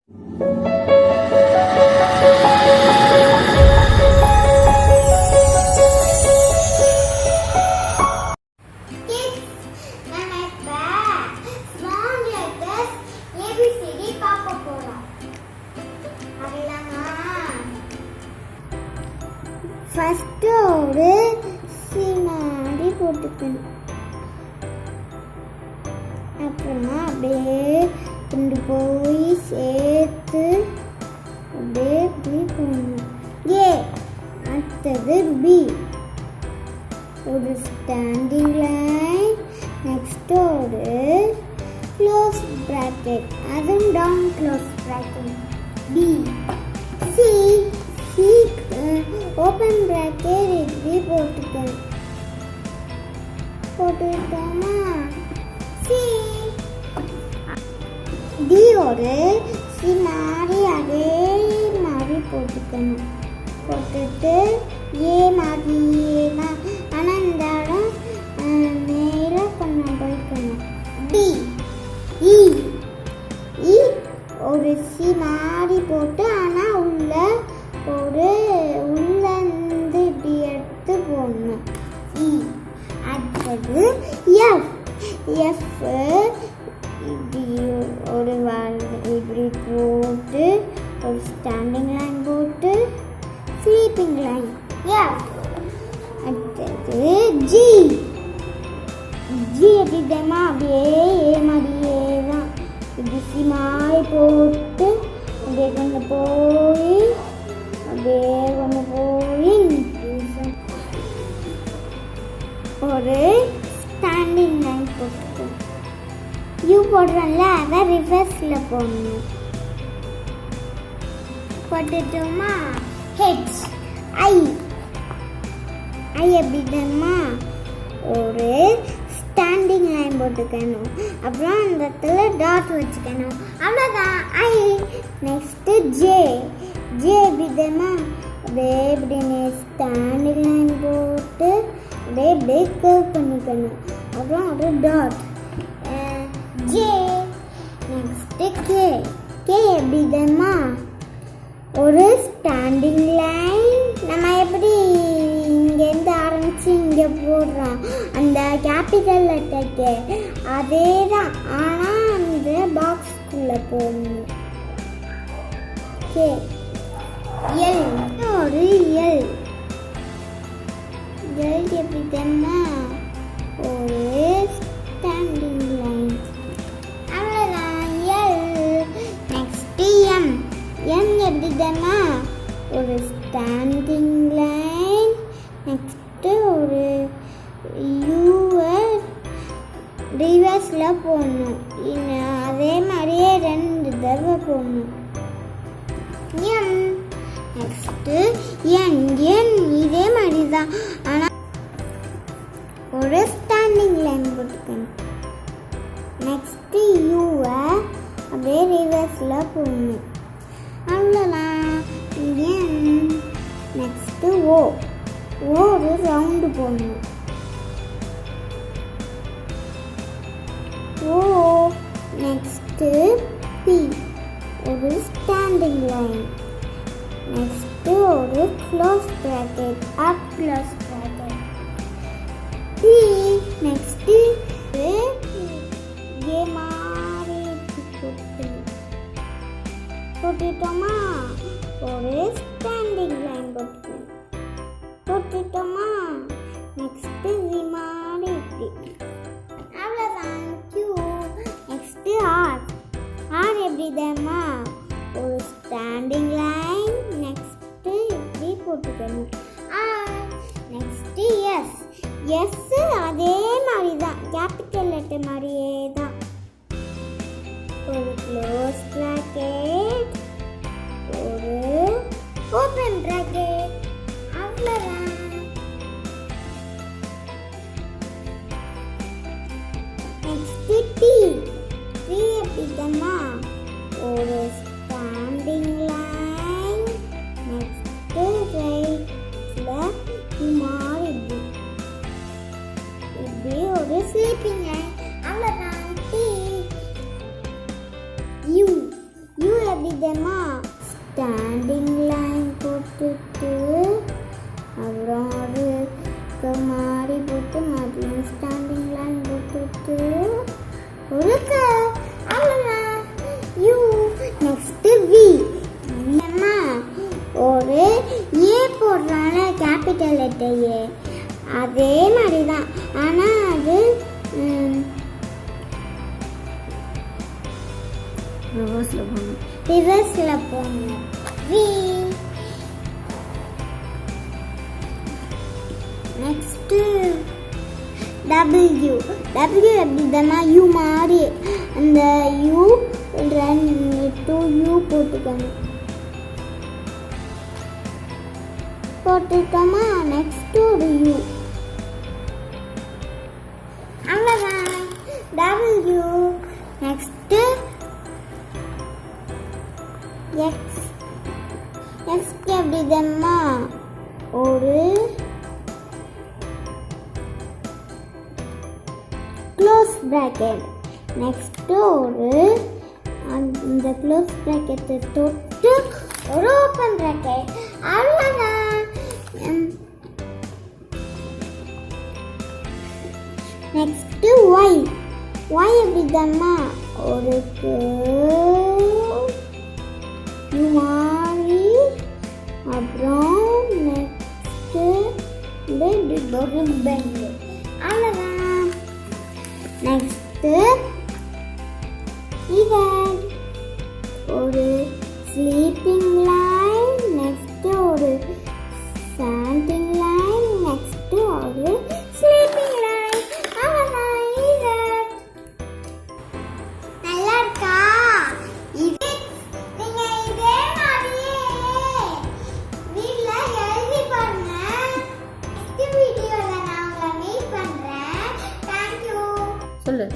First ஒரு சீமாடி போட்டுக்கணும். அப்புறமா அப்படியே கொண்டு போய் சேர்த்து அப்படியே இப்படி போடணும். ஏ அடுத்தது பி ஒரு ஸ்டாண்டிங் லைன், நெக்ஸ்ட் ஒரு க்ளோஸ் ப்ராக்கெட், அதுவும் down close bracket. B C open bracket இப்படி போட்டுக்கணும். போட்டுட்டோமா? சி டி ஒரு சி மாதிரி அதே மாதிரி போட்டுக்கணும். போட்டுட்டு ஏ மாதிரி ஆனால் இந்த இடம் மேலே கொஞ்சம் போய்க்கணும். டி இ ஒரு சி மாதிரி போட்டு ஆனால் உள்ள ஒரு உள்ளேருந்து இப்படி எடுத்து போடணும். இ அடுத்தது எஃப் இப்படி ஒரு இப்படி போட்டு ஒரு ஸ்டாண்டிங் லைன் போட்டு ஸ்லீப்பிங் லைன். எஃப் அடுத்தது ஜி எப்படி தெரியுமா? அப்படியே ஏ மாதிரியே தான் இப்படி சி மாதிரி போட்டு அப்படியே கொண்டு போய் அப்படியே கொண்டு போய் ஒரு ஸ்டாண்டிங் லைன் போட்டுக்கணும். யூ போடுறோம்ல அதை ரிவர்ஸில் போடணும். போட்டுட்டோமா? ஹெச் ஐ எப்படி தெரியுமா? ஒரு ஸ்டாண்டிங் லைன் போட்டுக்கணும். அப்புறம் அந்த இடத்துல டாட் வச்சுக்கணும். அவ்வளோதான் ஐ. நெக்ஸ்ட்டு ஜே எப்படி தெரியுமா? அப்படியே இப்படின்னு ஸ்டாண்டிங் லைன் போட்டு அப்படியே கர்வ் பண்ணிக்கணும். அப்புறம் ஒரு டாட் ஜே. நெக்ஸ்ட்டு கே எப்படி தெரியுமா? ஒரு ஸ்டாண்டிங் லைன் நம்ம எப்படி இங்கேருந்து ஆரம்பித்து இங்கே போடுறோம் அந்த கேபிட்டல் லெட்டர் கே, அதே தான் ஆனால் அந்த பாக்ஸ்குள்ளே போடணும். கே எல் ஒரு எல் எப்படி தெரியுமா? ஒரு ஸ்டாண்டிங் லைன். அவ்வளோதான் எல். நெக்ஸ்ட்டு எம் எப்படி தெரியுமா? ஒரு ஸ்டாண்டிங் லைன், நெக்ஸ்ட்டு ஒரு யூவை ரிவர்ஸில் போடணும். அதே மாதிரியே 2 தடவை போடணும். எம் நெக்ஸ்ட்டு என் இதே மாதிரி தான் ஆனால் ஒரு ஸ்டாண்டிங் லைன் போட்டுக்கணும். நெக்ஸ்ட்டு யூவை அப்படியே ரிவர்ஸில் போடணும். அவ்வளோதான் என். நெக்ஸ்ட்டு ஓ ஒரு ரவுண்டு போடணும். ஓ நெக்ஸ்ட்டு பி ஒரு ஸ்டாண்டிங் லைன், நெக்ஸ்ட்டு ஒரு close bracket, up close bracket. B next A மாதிரி போட்டுட்டோமா? ஒரு ஸ்டாண்டிங் லைன் போட்டுட்டோமா? நெக்ஸ்ட்டு வி மாதிரி இப்படி. அவ்வளோதான் கியூ. நெக்ஸ்ட்டு ஆர் எப்படி தெரியுமா? ஒரு ஸ்டாண்டிங் லைன், நெக்ஸ்ட்டு இப்படி போட்டுக்கணும். நெக்ஸ்ட்டு எஸ் அதே மாதிரி தான் கேபிட்டல் லெட்டர் மாதிரியே தான். ஒரு க்ளோஸ் ப்ராக்கெட், ஒரு ஓப்பன் ப்ராக்கெட். அவ்வளோதான். நெக்ஸ்ட்டு டி எப்படி தெரியுமா? ஒரு ஸ்டாண்டிங் லைன், நெக்ஸ்ட்டு ரைட்டில் மாதிரி இப்படி ஒரு ஸ்லீப்பிங் லைன். அவ்வளோதான் டி. யூ எப்படி தெரியுமா? ஸ்டாண்டிங் லைன் போட்டுட்டு அப்புறம் ஒரு மாதிரி போட்டு மறுபடியும் ஸ்டாண்டிங் லைன் போட்டுட்டு ஒரு அவ்வளோதான். U next V. அம்மா ஒரு ஏ போடுறால கேபிட்டல் லெட்டர் ஏ, அதே மாதிரி தான். ஆனால் அது ரிவர்ஸில் போகணும். வி. Next W. டபிள்யூ எப்படி தானே யூ மாதிரி அந்த யூ 2 யூ போட்டுக்கணும். போட்டுட்டோமா? நெக்ஸ்ட்டு ஒரு யூ. அவ்வளோதான் டபிள்யூ. Next X. எக்ஸ்க்கு எப்படி தானே ஒரு க்ளோஸ் ப்ராக்கெட். நெக்ஸ்ட்டு ஒரு அந்த க்ளோஸ் ப்ராக்கெட்டை தொட்டு ஒரு ஓப்பன் ப்ராக்கெட். அவ்வளோதான். Next Y. ஒய் எப்படி தானே ஒரு மாதிரி அப்புறம் நெக்ஸ்ட்டு ஒரு பெண்டு. அவ்வளோதான். நெக்ஸ்ட்டு இவன் ஒரு ஸ்லீப்பிங் லைன். நெக்ஸ்ட்டு ஒரு ஸ்டாண்டிங் லைன். நெக்ஸ்ட்டு ஒரு ஸ்லீப்பிங் லைன். அவ்வளோதான். இவன் நல்லா இருக்கா? இது நீங்கள் இதே மாதிரியே வீட்டில் எழுதி பாருங்க. நெக்ஸ்ட் வீடியோவில் நான் உங்களை மீட் பண்ணுறேன். தேங்க்யூ. சொல்லு.